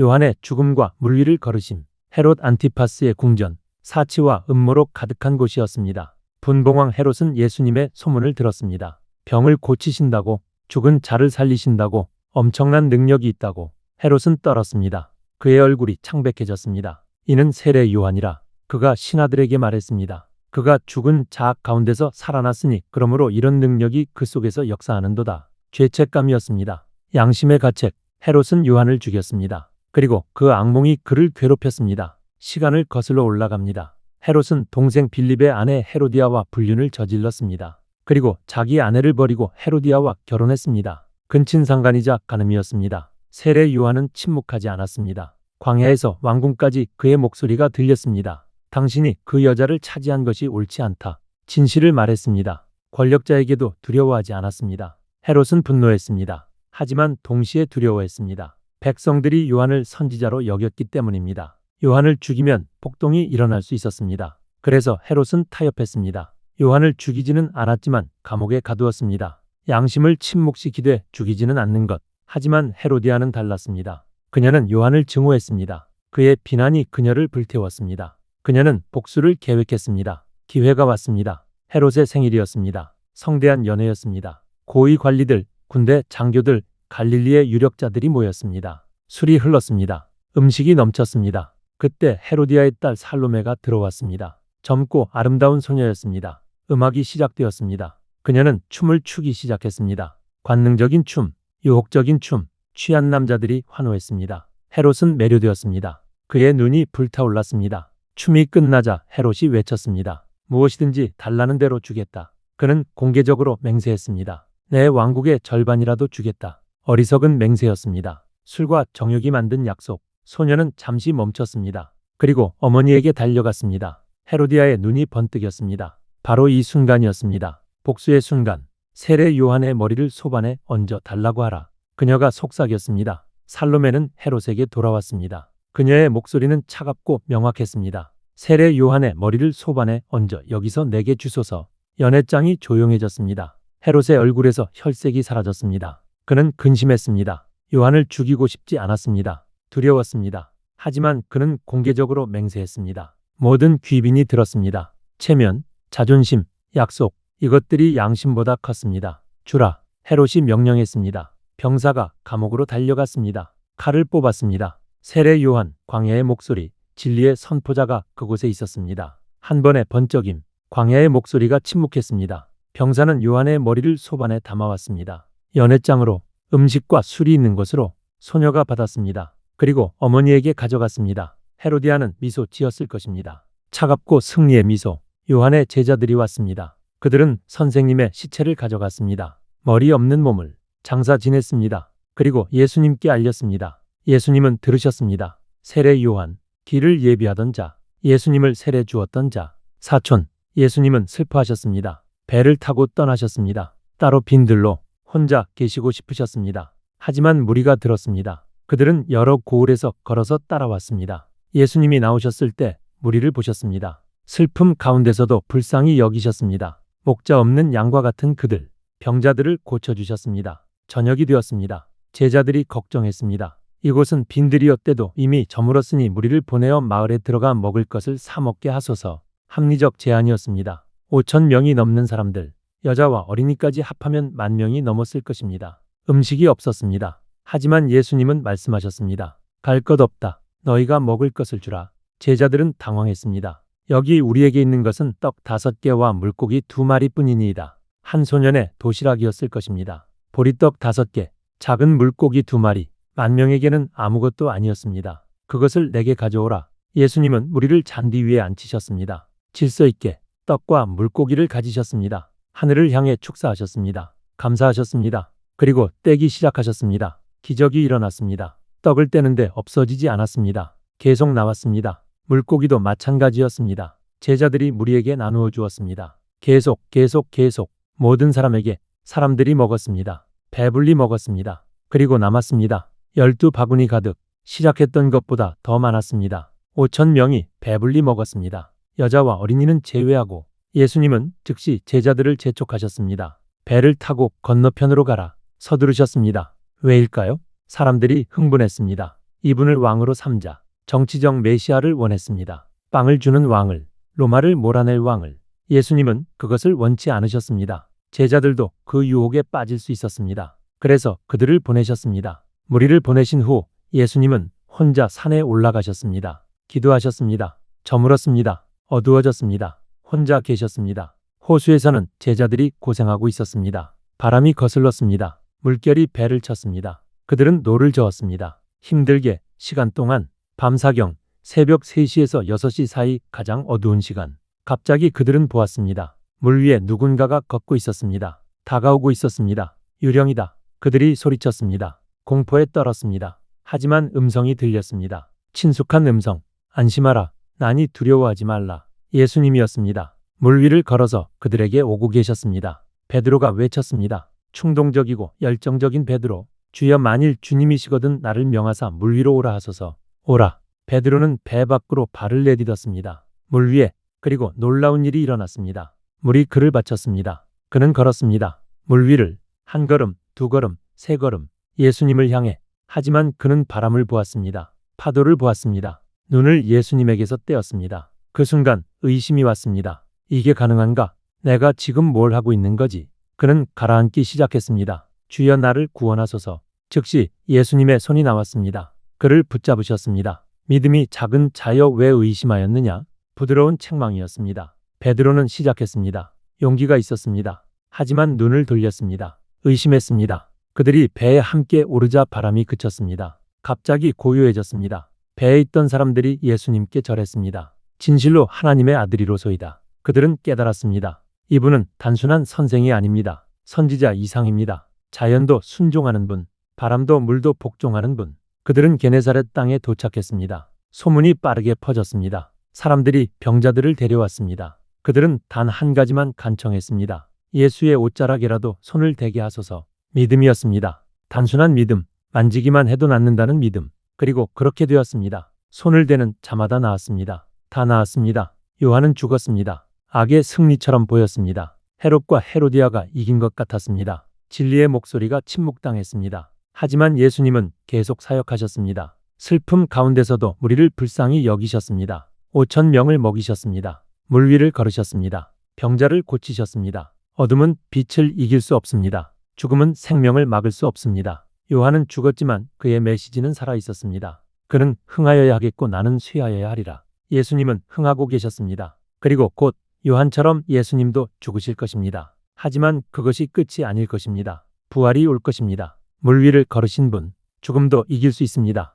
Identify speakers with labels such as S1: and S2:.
S1: 요한의 죽음과 물 위를 걸으심, 헤롯 안티파스의 궁전, 사치와 음모로 가득한 곳이었습니다. 분봉왕 헤롯은 예수님의 소문을 들었습니다. 병을 고치신다고, 죽은 자를 살리신다고, 엄청난 능력이 있다고 헤롯은 떨었습니다. 그의 얼굴이 창백해졌습니다. 이는 세례 요한이라 그가 신하들에게 말했습니다. 그가 죽은 자 가운데서 살아났으니 그러므로 이런 능력이 그 속에서 역사하는도다. 죄책감이었습니다. 양심의 가책, 헤롯은 요한을 죽였습니다. 그리고 그 악몽이 그를 괴롭혔습니다. 시간을 거슬러 올라갑니다. 헤롯은 동생 빌립의 아내 헤로디아와 불륜을 저질렀습니다. 그리고 자기 아내를 버리고 헤로디아와 결혼했습니다. 근친상간이자 간음이었습니다. 세례 요한은 침묵하지 않았습니다. 광야에서 왕궁까지 그의 목소리가 들렸습니다. 당신이 그 여자를 차지한 것이 옳지 않다. 진실을 말했습니다. 권력자에게도 두려워하지 않았습니다. 헤롯은 분노했습니다. 하지만 동시에 두려워했습니다. 백성들이 요한을 선지자로 여겼기 때문입니다. 요한을 죽이면 폭동이 일어날 수 있었습니다. 그래서 헤롯은 타협했습니다. 요한을 죽이지는 않았지만 감옥에 가두었습니다. 양심을 침묵시키되 죽이지는 않는 것. 하지만 헤로디아는 달랐습니다. 그녀는 요한을 증오했습니다. 그의 비난이 그녀를 불태웠습니다. 그녀는 복수를 계획했습니다. 기회가 왔습니다. 헤롯의 생일이었습니다. 성대한 연회였습니다. 고위 관리들, 군대 장교들, 갈릴리의 유력자들이 모였습니다. 술이 흘렀습니다. 음식이 넘쳤습니다. 그때 헤로디아의 딸 살로메가 들어왔습니다. 젊고 아름다운 소녀였습니다. 음악이 시작되었습니다. 그녀는 춤을 추기 시작했습니다. 관능적인 춤, 유혹적인 춤, 취한 남자들이 환호했습니다. 헤롯은 매료되었습니다. 그의 눈이 불타올랐습니다. 춤이 끝나자 헤롯이 외쳤습니다. 무엇이든지 달라는 대로 주겠다. 그는 공개적으로 맹세했습니다. 내 왕국의 절반이라도 주겠다. 어리석은 맹세였습니다. 술과 정욕이 만든 약속. 소녀는 잠시 멈췄습니다. 그리고 어머니에게 달려갔습니다. 헤로디아의 눈이 번뜩였습니다. 바로 이 순간이었습니다. 복수의 순간. 세례 요한의 머리를 소반에 얹어 달라고 하라. 그녀가 속삭였습니다. 살로메는 헤롯에게 돌아왔습니다. 그녀의 목소리는 차갑고 명확했습니다. 세례 요한의 머리를 소반에 얹어 여기서 내게 주소서. 연회장이 조용해졌습니다. 헤롯의 얼굴에서 혈색이 사라졌습니다. 그는 근심했습니다. 요한을 죽이고 싶지 않았습니다. 두려웠습니다. 하지만 그는 공개적으로 맹세했습니다. 모든 귀빈이 들었습니다. 체면, 자존심, 약속, 이것들이 양심보다 컸습니다. 주라. 헤롯이 명령했습니다. 병사가 감옥으로 달려갔습니다. 칼을 뽑았습니다. 세례 요한, 광야의 목소리, 진리의 선포자가 그곳에 있었습니다. 한 번의 번쩍임, 광야의 목소리가 침묵했습니다. 병사는 요한의 머리를 소반에 담아왔습니다. 연회장으로, 음식과 술이 있는 곳으로 소녀가 받았습니다. 그리고 어머니에게 가져갔습니다. 헤로디아는 미소 지었을 것입니다. 차갑고 승리의 미소. 요한의 제자들이 왔습니다. 그들은 선생님의 시체를 가져갔습니다. 머리 없는 몸을 장사 지냈습니다. 그리고 예수님께 알렸습니다. 예수님은 들으셨습니다. 세례 요한, 길을 예비하던 자, 예수님을 세례 주었던 자, 사촌, 예수님은 슬퍼하셨습니다. 배를 타고 떠나셨습니다. 따로 빈들로 혼자 계시고 싶으셨습니다. 하지만 무리가 들었습니다. 그들은 여러 고을에서 걸어서 따라왔습니다. 예수님이 나오셨을 때 무리를 보셨습니다. 슬픔 가운데서도 불쌍히 여기셨습니다. 목자 없는 양과 같은 그들, 병자들을 고쳐주셨습니다. 저녁이 되었습니다. 제자들이 걱정했습니다. 이곳은 빈들이었대도 이미 저물었으니 무리를 보내어 마을에 들어가 먹을 것을 사 먹게 하소서. 합리적 제안이었습니다. 5,000명이 넘는 사람들, 여자와 어린이까지 합하면 10,000명이 넘었을 것입니다. 음식이 없었습니다. 하지만 예수님은 말씀하셨습니다. 갈 것 없다. 너희가 먹을 것을 주라. 제자들은 당황했습니다. 여기 우리에게 있는 것은 떡 5개와 물고기 2마리뿐이니이다. 한 소년의 도시락이었을 것입니다. 보리떡 5개, 작은 물고기 2마리. 10,000명에게는 아무것도 아니었습니다. 그것을 내게 가져오라. 예수님은 무리를 잔디 위에 앉히셨습니다. 질서 있게 떡과 물고기를 가지셨습니다. 하늘을 향해 축사하셨습니다. 감사하셨습니다. 그리고 떼기 시작하셨습니다. 기적이 일어났습니다. 떡을 떼는데 없어지지 않았습니다. 계속 나왔습니다. 물고기도 마찬가지였습니다. 제자들이 무리에게 나누어 주었습니다. 계속 모든 사람들이 먹었습니다. 배불리 먹었습니다. 그리고 남았습니다. 12바구니 가득. 시작했던 것보다 더 많았습니다. 5,000명이 배불리 먹었습니다. 여자와 어린이는 제외하고. 예수님은 즉시 제자들을 재촉하셨습니다. 배를 타고 건너편으로 가라. 서두르셨습니다. 왜일까요? 사람들이 흥분했습니다. 이분을 왕으로 삼자. 정치적 메시아를 원했습니다. 빵을 주는 왕을, 로마를 몰아낼 왕을. 예수님은 그것을 원치 않으셨습니다. 제자들도 그 유혹에 빠질 수 있었습니다. 그래서 그들을 보내셨습니다. 무리를 보내신 후 예수님은 혼자 산에 올라가셨습니다. 기도하셨습니다. 저물었습니다. 어두워졌습니다. 혼자 계셨습니다. 호수에서는 제자들이 고생하고 있었습니다. 바람이 거슬렀습니다. 물결이 배를 쳤습니다. 그들은 노를 저었습니다. 힘들게 시간 동안 밤사경 새벽 3시에서 6시 사이 가장 어두운 시간. 갑자기 그들은 보았습니다. 물 위에 누군가가 걷고 있었습니다. 다가오고 있었습니다. 유령이다. 그들이 소리쳤습니다. 공포에 떨었습니다. 하지만 음성이 들렸습니다. 친숙한 음성. 안심하라. 나니 두려워하지 말라. 예수님이었습니다. 물 위를 걸어서 그들에게 오고 계셨습니다. 베드로가 외쳤습니다. 충동적이고 열정적인 베드로. 주여 만일 주님이시거든 나를 명하사 물 위로 오라 하소서. 오라. 베드로는 배 밖으로 발을 내딛었습니다. 물 위에. 그리고 놀라운 일이 일어났습니다. 물이 그를 받쳤습니다. 그는 걸었습니다. 물 위를 한 걸음, 두 걸음, 세 걸음 예수님을 향해. 하지만 그는 바람을 보았습니다. 파도를 보았습니다. 눈을 예수님에게서 떼었습니다. 그 순간 의심이 왔습니다. 이게 가능한가? 내가 지금 뭘 하고 있는 거지? 그는 가라앉기 시작했습니다. 주여 나를 구원하소서. 즉시 예수님의 손이 나왔습니다. 그를 붙잡으셨습니다. 믿음이 작은 자여 왜 의심하였느냐? 부드러운 책망이었습니다. 베드로는 시작했습니다. 용기가 있었습니다. 하지만 눈을 돌렸습니다. 의심했습니다. 그들이 배에 함께 오르자 바람이 그쳤습니다. 갑자기 고요해졌습니다. 배에 있던 사람들이 예수님께 절했습니다. 진실로 하나님의 아들이로소이다. 그들은 깨달았습니다. 이분은 단순한 선생이 아닙니다. 선지자 이상입니다. 자연도 순종하는 분, 바람도 물도 복종하는 분. 그들은 게네사렛 땅에 도착했습니다. 소문이 빠르게 퍼졌습니다. 사람들이 병자들을 데려왔습니다. 그들은 단 한 가지만 간청했습니다. 예수의 옷자락에라도 손을 대게 하소서. 믿음이었습니다. 단순한 믿음, 만지기만 해도 낫는다는 믿음. 그리고 그렇게 되었습니다. 손을 대는 자마다 나았습니다. 다 나았습니다. 요한은 죽었습니다. 악의 승리처럼 보였습니다. 헤롯과 헤로디아가 이긴 것 같았습니다. 진리의 목소리가 침묵당했습니다. 하지만 예수님은 계속 사역하셨습니다. 슬픔 가운데서도 무리를 불쌍히 여기셨습니다. 5,000명을 먹이셨습니다. 물 위를 걸으셨습니다. 병자를 고치셨습니다. 어둠은 빛을 이길 수 없습니다. 죽음은 생명을 막을 수 없습니다. 요한은 죽었지만 그의 메시지는 살아 있었습니다. 그는 흥하여야 하겠고 나는 쇠하여야 하리라. 예수님은 흥하고 계셨습니다. 그리고 곧 요한처럼 예수님도 죽으실 것입니다. 하지만 그것이 끝이 아닐 것입니다. 부활이 올 것입니다. 물 위를 걸으신 분, 죽음도 이길 수 있습니다.